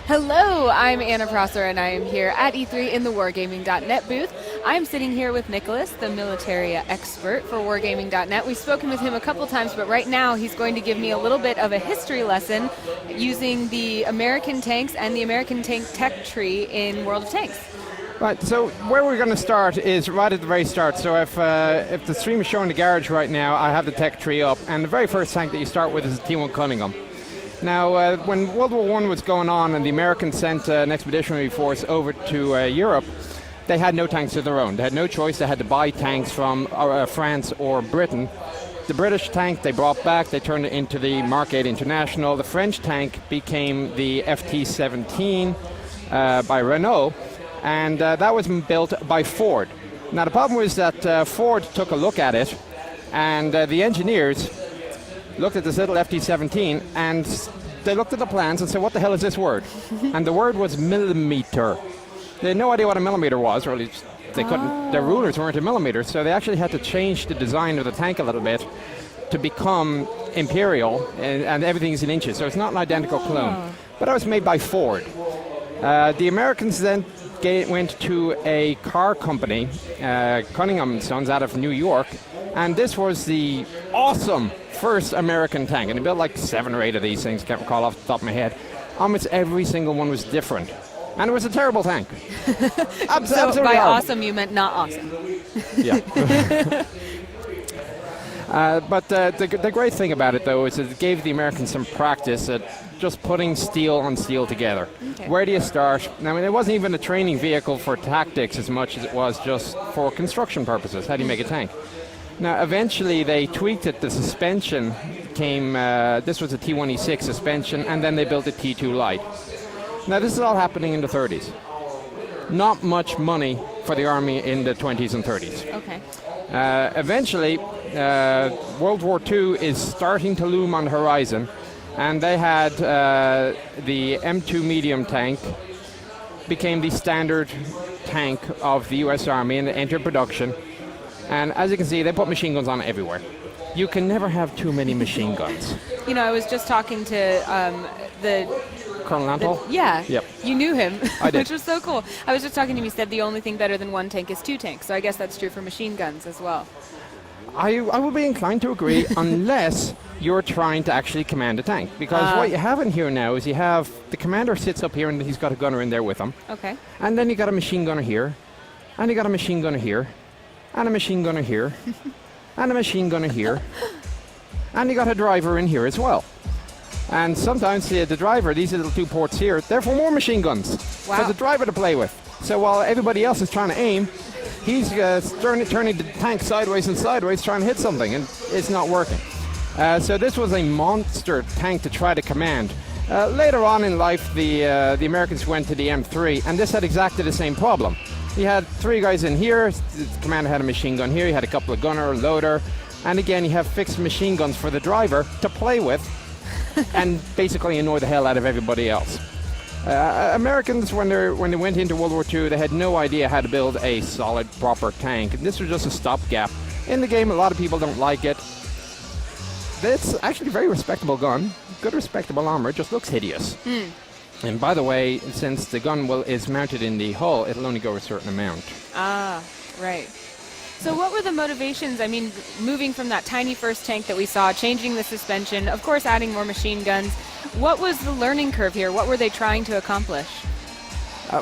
Hello, I'm Anna Prosser, and I am here at E3 in the Wargaming.net booth. I'm sitting here with Nicholas, the military expert for Wargaming.net. We've spoken with him a couple times, but right now he's going to give me a little bit of a history lesson using the American tanks and the American tank tech tree in World of Tanks. Right, so where we're going to start is right at the very start. So if the stream is showing the garage right now, I have the tech tree up, and the very first tank that you start with is the T1 Cunningham. Now, when World War I was going on and the Americans sent an expeditionary force over to Europe, they had no tanks of their own. They had no choice. They had to buy tanks from France or Britain. The British tank they brought back, they turned it into the Mark 8 International. The French tank became the FT-17 by Renault, and that was built by Ford. Now, the problem was that Ford took a look at it, and the engineers looked at this little FT-17 and they looked at the plans and said, what the hell is this word? And the word was millimeter. They had no idea what a millimeter was, or at least they couldn't, their rulers weren't in millimeters, so they actually had to change the design of the tank a little bit to become imperial, and everything's in inches, so it's not an identical clone. But that was made by Ford. The Americans then went to a car company, Cunningham & Sons, out of New York, and this was the awesome first American tank, and they built like 7 or 8 of these things, can't recall off the top of my head. Almost every single one was different, and it was a terrible tank. So by awesome you meant not awesome. Yeah. But the great thing about it, though, is it gave the Americans some practice at just putting steel on steel together. Okay. Where do you start? I mean, it wasn't even a training vehicle for tactics as much as it was just for construction purposes. How do you make a tank? Now, eventually they tweaked it. The suspension came, this was a T1E6 suspension, and then they built a T2 Light. Now, this is all happening in the 30s. Not much money for the Army in the 20s and 30s. Okay. Eventually, World War II is starting to loom on the horizon, and they had the M2 medium tank became the standard tank of the US Army, and it entered production. And as you can see, they put machine guns on it everywhere. You can never have too many machine guns. You know, I was just talking to the Colonel Antle? Yeah, yep. You knew him, I did. Which was so cool. I was just talking to him, he said the only thing better than one tank is 2 tanks, so I guess that's true for machine guns as well. I would be inclined to agree, unless you're trying to actually command a tank. Because what you have in here now is you have, the commander sits up here and he's got a gunner in there with him. Okay. And then you got a machine gunner here, and you got a machine gunner here, and a machine gunner here, and a machine gunner here, and you got a driver in here as well. And sometimes the driver, these little 2 ports here, they're for more machine guns. Wow. For the driver to play with. So while everybody else is trying to aim, he's turning the tank sideways and sideways trying to hit something, and it's not working. So this was a monster tank to try to command. Later on in life, the Americans went to the M3, and this had exactly the same problem. You had 3 guys in here, the commander had a machine gun here, you had a couple of gunner, loader, and again you have fixed machine guns for the driver to play with and basically annoy the hell out of everybody else. Americans, when they went into World War II, they had no idea how to build a solid, proper tank. This was just a stopgap. In the game, a lot of people don't like it. It's actually a very respectable gun, good respectable armor, it just looks hideous. And by the way, since the gun is mounted in the hull, it'll only go a certain amount. Ah, right. So what were the motivations? I mean, moving from that tiny first tank that we saw, changing the suspension, of course adding more machine guns. What was the learning curve here? What were they trying to accomplish?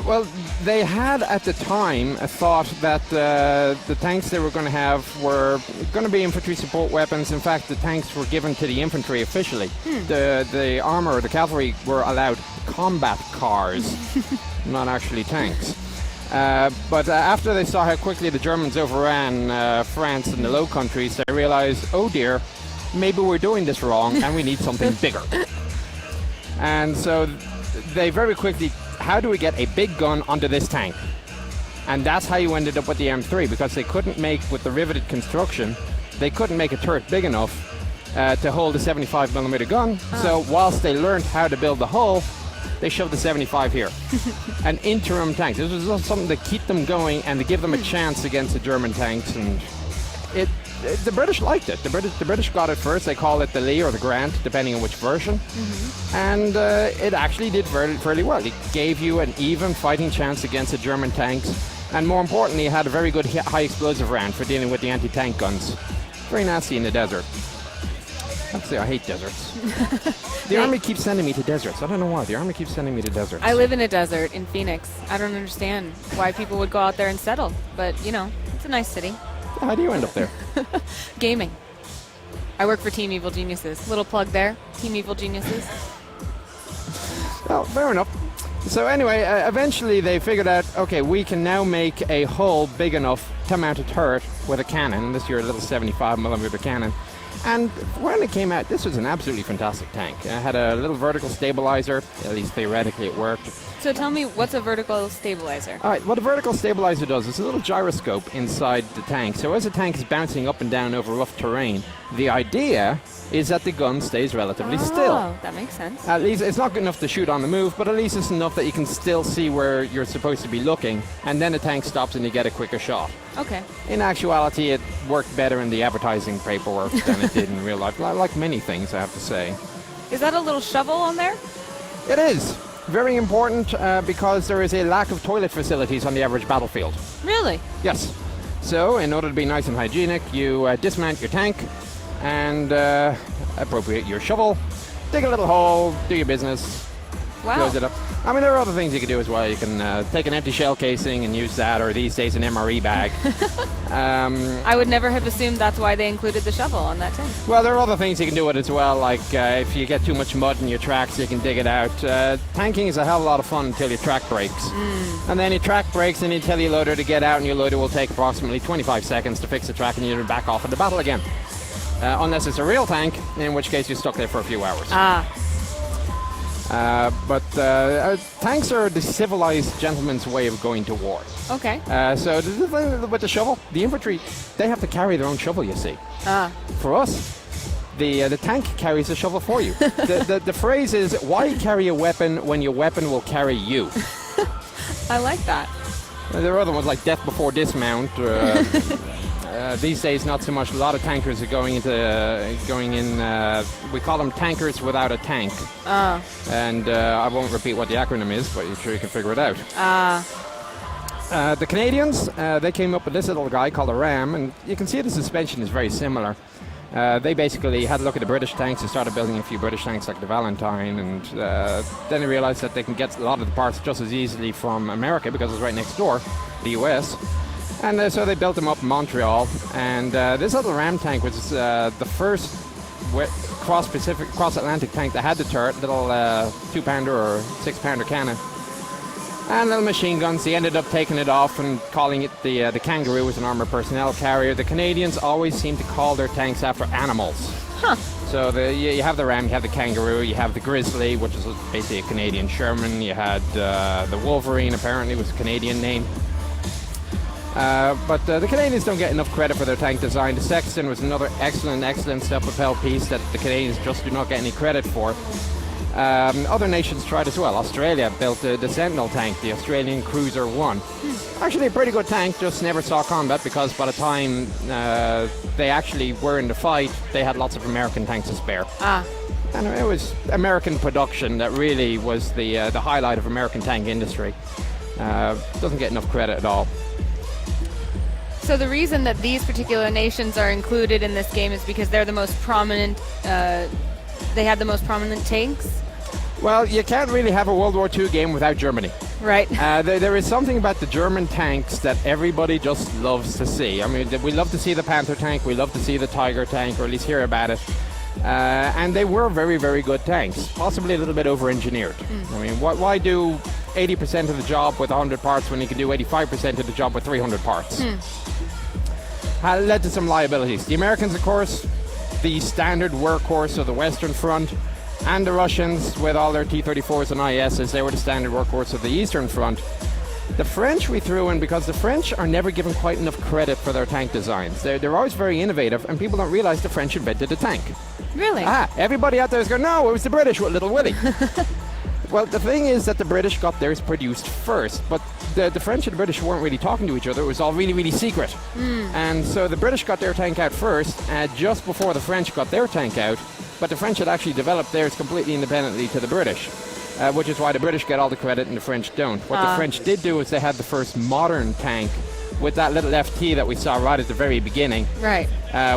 Well, they had at the time a thought that the tanks they were going to have were going to be infantry support weapons. In fact, the tanks were given to the infantry officially. The armor, the cavalry, were allowed combat cars, not actually tanks. But after they saw how quickly the Germans overran France and the Low Countries, they realized, oh dear, maybe we're doing this wrong and we need something bigger. And so they very quickly, how do we get a big gun onto this tank? And that's how you ended up with the M3, because they couldn't make, with the riveted construction, they couldn't make a turret big enough to hold a 75mm gun. So whilst they learned how to build the hull, they shoved the 75 here. An interim tank. This was something to keep them going and to give them a chance against the German tanks. And the British liked it. The British got it first. They call it the Lee or the Grant, depending on which version. And it actually did fairly well. It gave you an even fighting chance against the German tanks. And more importantly, it had a very good high explosive round for dealing with the anti-tank guns. Very nasty in the desert. I have to say, I hate deserts. The Army keeps sending me to deserts. I don't know why. The Army keeps sending me to deserts. I live in a desert in Phoenix. I don't understand why people would go out there and settle. But, you know, it's a nice city. How do you end up there? Gaming. I work for Team Evil Geniuses. Little plug there. Team Evil Geniuses. Well, fair enough. So anyway, eventually they figured out, okay, we can now make a hull big enough to mount a turret with a cannon. This year, a little 75mm cannon. And when it came out, this was an absolutely fantastic tank. It had a little vertical stabilizer, at least theoretically it worked. So tell me, what's a vertical stabilizer? All right, what a vertical stabilizer does is a little gyroscope inside the tank. So as the tank is bouncing up and down over rough terrain, the idea is that the gun stays relatively still. Oh, that makes sense. At least it's not good enough to shoot on the move, but at least it's enough that you can still see where you're supposed to be looking, and then the tank stops and you get a quicker shot. Okay. In actuality, it worked better in the advertising paperwork than it did in real life, like many things, I have to say. Is that a little shovel on there? It is. Very important because there is a lack of toilet facilities on the average battlefield. Really? Yes. So, in order to be nice and hygienic, you dismount your tank and appropriate your shovel, dig a little hole, do your business, close it up. I mean, there are other things you can do as well. You can take an empty shell casing and use that, or these days an MRE bag. I would never have assumed that's why they included the shovel on that tank. Well, there are other things you can do with it as well, like if you get too much mud in your tracks, you can dig it out. Tanking is a hell of a lot of fun until your track breaks. And then your track breaks and you tell your loader to get out, and your loader will take approximately 25 seconds to fix the track, and you're back off into battle again. Unless it's a real tank, in which case you're stuck there for a few hours. But tanks are the civilized gentleman's way of going to war. Okay. So with the shovel, the infantry, they have to carry their own shovel, you see. For us, the tank carries the shovel for you. The phrase is, why carry a weapon when your weapon will carry you? I like that. There are other ones like death before dismount. These days, not so much. A lot of tankers are going in. We call them tankers without a tank. And I won't repeat what the acronym is, but I'm sure you can figure it out. The Canadians, they came up with this little guy called a ram, and you can see the suspension is very similar. They basically had a look at the British tanks and started building a few British tanks like the Valentine, and then they realized that they can get a lot of the parts just as easily from America because it's right next door, the US. And so they built them up in Montreal, and this little ram tank was the first cross-Atlantic tank that had the turret, little 2-pounder or 6-pounder cannon, and little machine guns. They ended up taking it off and calling it the Kangaroo, as an armored personnel carrier. The Canadians always seem to call their tanks after animals. So you have the Ram, you have the Kangaroo, you have the Grizzly, which is basically a Canadian Sherman. You had the Wolverine, apparently was a Canadian name. But the Canadians don't get enough credit for their tank design. The Sexton was another excellent self-propelled piece that the Canadians just do not get any credit for. Other nations tried as well. Australia built the Sentinel tank, the Australian Cruiser 1. Actually a pretty good tank, just never saw combat because by the time they actually were in the fight, they had lots of American tanks to spare. And it was American production that really was the highlight of American tank industry. Doesn't get enough credit at all. So the reason that these particular nations are included in this game is because they're the most prominent, they had the most prominent tanks? Well, you can't really have a World War II game without Germany. Right. There is something about the German tanks that everybody just loves to see. I mean, we love to see the Panther tank, we love to see the Tiger tank, or at least hear about it. And they were very, very good tanks, possibly a little bit over-engineered. I mean, why do 80% of the job with 100 parts when you can do 85% of the job with 300 parts? Led to some liabilities. The Americans, of course, the standard workhorse of the Western Front, and the Russians, with all their T-34s and ISs, they were the standard workhorse of the Eastern Front. The French we threw in because the French are never given quite enough credit for their tank designs. They're always very innovative, and people don't realize the French invented the tank. Really? Everybody out there is going, no, it was the British with Little Willie. Well, the thing is that the British got theirs produced first, but the French and the British weren't really talking to each other. It was all really, really secret. And so the British got their tank out first, just before the French got their tank out, but the French had actually developed theirs completely independently to the British, which is why the British get all the credit and the French don't. What the French did do is they had the first modern tank with that little FT that we saw right at the very beginning. Right.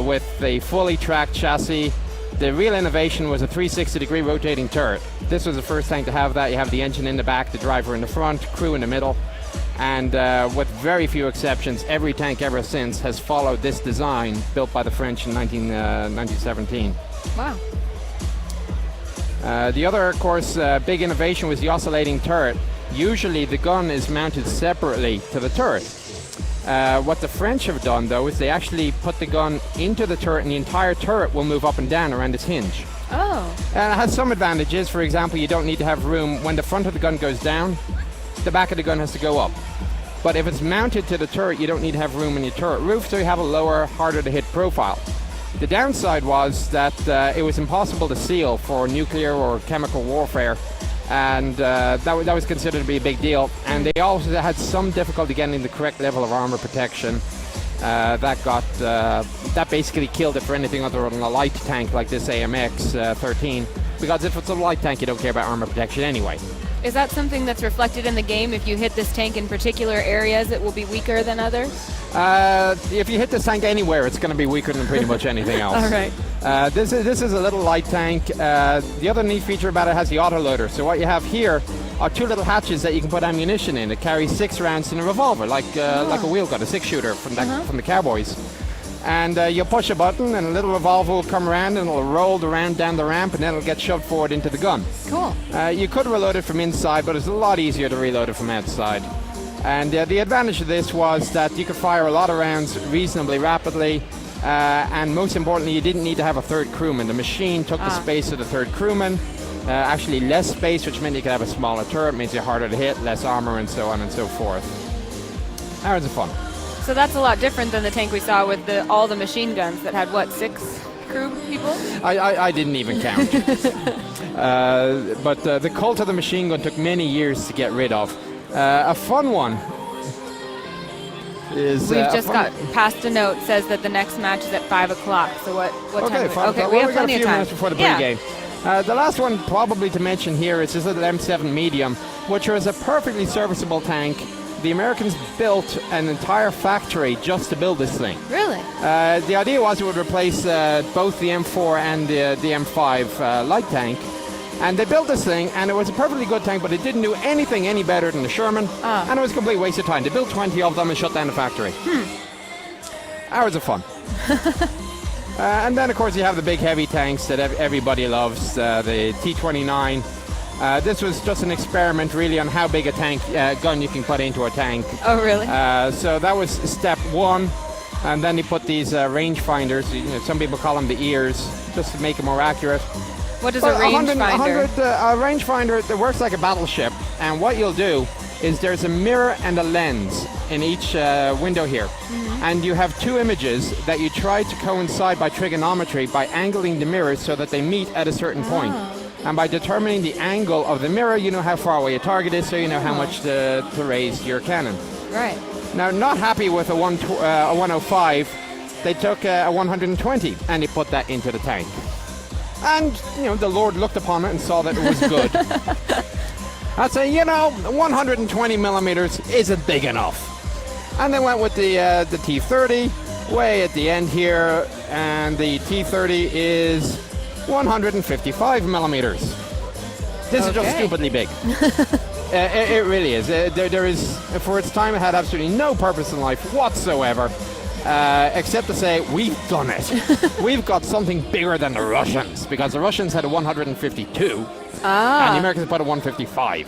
With the fully tracked chassis. The real innovation was a 360-degree rotating turret. This was the first tank to have that. You have the engine in the back, the driver in the front, crew in the middle. And with very few exceptions, every tank ever since has followed this design built by the French in 1917. Wow. The other, of course, big innovation was the oscillating turret. Usually the gun is mounted separately to the turret. What the French have done, though, is they actually put the gun into the turret, and the entire turret will move up and down around its hinge. Oh. And it has some advantages. For example, you don't need to have room. When the front of the gun goes down, the back of the gun has to go up. But if it's mounted to the turret, you don't need to have room in your turret roof, so you have a lower, harder to hit profile. The downside was that it was impossible to seal for nuclear or chemical warfare, and that was considered to be a big deal. And they also had some difficulty getting the correct level of armor protection. That basically killed it for anything other than a light tank like this AMX 13, because if it's a light tank, you don't care about armor protection anyway. Is that something that's reflected in the game? If you hit this tank in particular areas, it will be weaker than others? If you hit this tank anywhere, it's going to be weaker than pretty much anything else. All right. This is a little light tank. The other neat feature about it has the autoloader. So what you have here are two little hatches that you can put ammunition in. It carries 6 rounds in a revolver, like a wheel gun, a 6-shooter from the Cowboys. And you push a button, and a little revolver will come around, and it'll roll around down the ramp, and then it'll get shoved forward into the gun. Cool. You could reload it from inside, but it's a lot easier to reload it from outside. And the advantage of this was that you could fire a lot of rounds reasonably rapidly, and most importantly, you didn't need to have a third crewman. The machine took the space of the third crewman, actually less space, which meant you could have a smaller turret, means you're harder to hit, less armor, and so on and so forth. Hours of fun. So that's a lot different than the tank we saw with all the machine guns that had, 6 crew people? I didn't even count. But the cult of the machine gun took many years to get rid of. A fun one is... We've just got past a note, says that the next match is at 5 o'clock. So what time? Okay, we have plenty of time. A few minutes before the pregame. The last one probably to mention here is this little M7 medium, which was a perfectly serviceable tank. The Americans built an entire factory just to build this thing. Really? The idea was it would replace both the M4 and the M5 light tank. And they built this thing, and it was a perfectly good tank, but it didn't do anything any better than the Sherman. And it was a complete waste of time. They built 20 of them and shut down the factory. Hours of fun. And then, of course, you have the big heavy tanks that everybody loves, the T-29. This was just an experiment, really, on how big a tank gun you can put into a tank. Oh, really? So that was step one. And then they put these rangefinders, some people call them the ears, just to make it more accurate. What is a rangefinder? A rangefinder that works like a battleship. And what you'll do is there's a mirror and a lens in each window here. And you have 2 images that you try to coincide by trigonometry by angling the mirrors so that they meet at a certain point. And by determining the angle of the mirror, you know how far away a target is, so you know how much to raise your cannon. Right. Now, not happy with a 105, they took a 120 and they put that into the tank. And, the Lord looked upon it and saw that it was good. I'd say, 120 millimeters isn't big enough. And they went with the T-30 way at the end here, and the T-30 is 155 millimeters. This is just stupidly big. It really is. There is, for its time, it had absolutely no purpose in life whatsoever, except to say, we've done it. We've got something bigger than the Russians, because the Russians had a 152, and the Americans put a 155.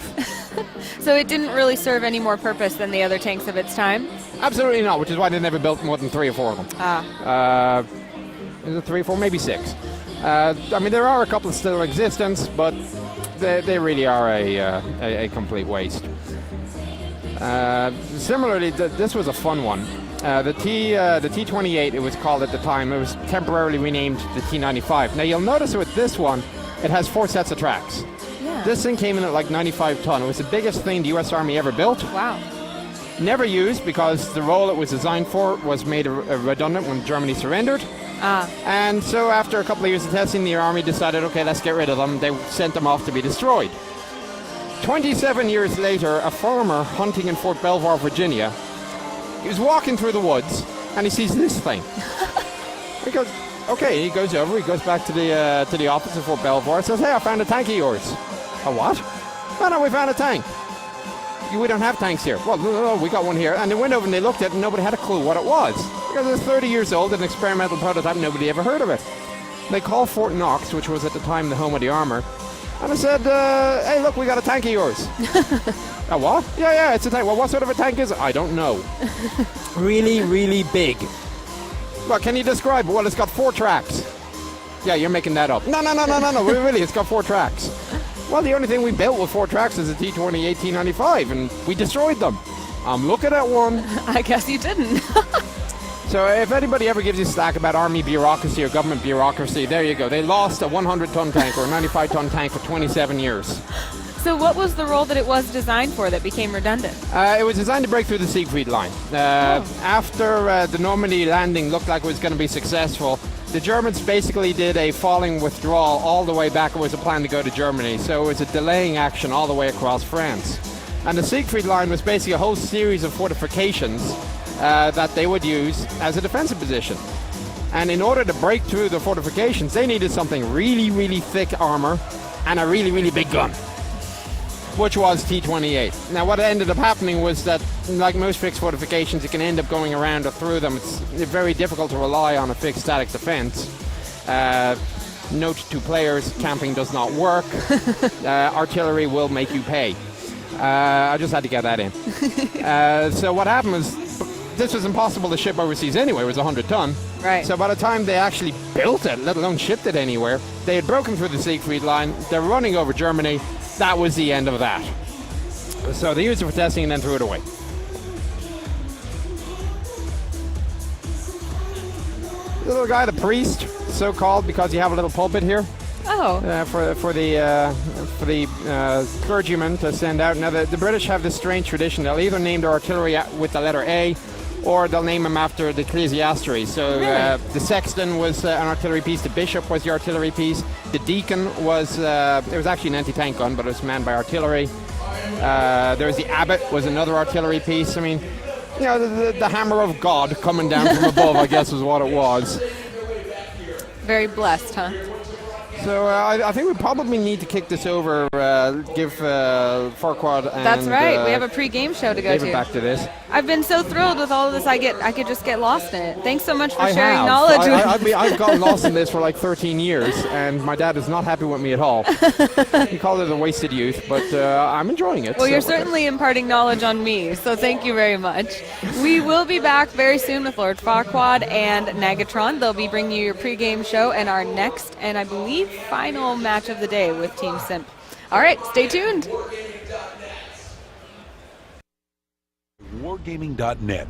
So it didn't really serve any more purpose than the other tanks of its time? Absolutely not, which is why they never built more than 3 or 4 of them. Is it 3 or 4? Maybe 6. There are a couple still in existence, but they really are a complete waste. Similarly, this was a fun one. The T-28, it was called at the time, it was temporarily renamed the T-95. Now you'll notice with this one, it has 4 sets of tracks. Yeah. This thing came in at like 95 ton. It was the biggest thing the US Army ever built. Wow. Never used because the role it was designed for was made redundant when Germany surrendered. And so after a couple of years of testing, the Army decided, okay, let's get rid of them. They sent them off to be destroyed. 27 years later, a farmer hunting in Fort Belvoir, Virginia, he was walking through the woods and he sees this thing. He goes, okay, he goes over, he goes back to the office of Fort Belvoir, says, hey, I found a tank of yours. A what? No, we found a tank. We don't have tanks here. Well, no, we got one here. And they went over and they looked at it and nobody had a clue what it was. Because it was 30 years old, an experimental prototype, nobody ever heard of it. They called Fort Knox, which was at the time the home of the armor, and I said, hey, look, we got a tank of yours. A what? Yeah, it's a tank. Well, what sort of a tank is it? I don't know. Really, really big. Well, can you describe it? Well, it's got 4 tracks. Yeah, you're making that up. No. Really, it's got 4 tracks. Well, the only thing we built with 4 tracks is a T-20 1895, and we destroyed them. I'm looking at one. I guess you didn't. So if anybody ever gives you slack about army bureaucracy or government bureaucracy, there you go. They lost a 100-ton tank or a 95-ton tank for 27 years. So what was the role that it was designed for that became redundant? It was designed to break through the Siegfried line. After the Normandy landing looked like it was going to be successful, the Germans basically did a falling withdrawal all the way back. It was a plan to go to Germany. So it was a delaying action all the way across France. And the Siegfried line was basically a whole series of fortifications that they would use as a defensive position. And in order to break through the fortifications, they needed something really, really thick armor and a really, really big gun, which was T-28. Now what ended up happening was that, like most fixed fortifications, you can end up going around or through them. It's very difficult to rely on a fixed static defense. Note to players, camping does not work. Artillery will make you pay. I just had to get that in. So what happened was, this was impossible to ship overseas anyway. It was 100-ton. Right. So by the time they actually built it, let alone shipped it anywhere, they had broken through the Siegfried line. They're running over Germany. That was the end of that. So they used it for testing and then threw it away. The little guy, the priest, so called because you have a little pulpit here. Oh. For the clergymen to send out. Now the British have this strange tradition. They'll either name their artillery with the letter A, or they'll name them after the ecclesiastery. So the sexton was an artillery piece, the bishop was the artillery piece, the deacon was, it was actually an anti-tank gun, but it was manned by artillery. There was the abbot, was another artillery piece. I mean, you know, the hammer of God coming down from above, I guess was what it was. Very blessed, huh? So I think we probably need to kick this over, give Farquaad and... That's right. We have a pre-game show to go David to. back to this. I've been so thrilled with all of this. I could just get lost in it. Thanks so much for sharing knowledge. I've gotten lost in this for like 13 years, and my dad is not happy with me at all. He called it a wasted youth, but I'm enjoying it. Well, you're certainly imparting knowledge on me, so thank you very much. We will be back very soon with Lord Farquaad and Nagatron. They'll be bringing you your pre-game show and our next, and I believe, final match of the day with Team Simp. All right, stay tuned. Wargaming.net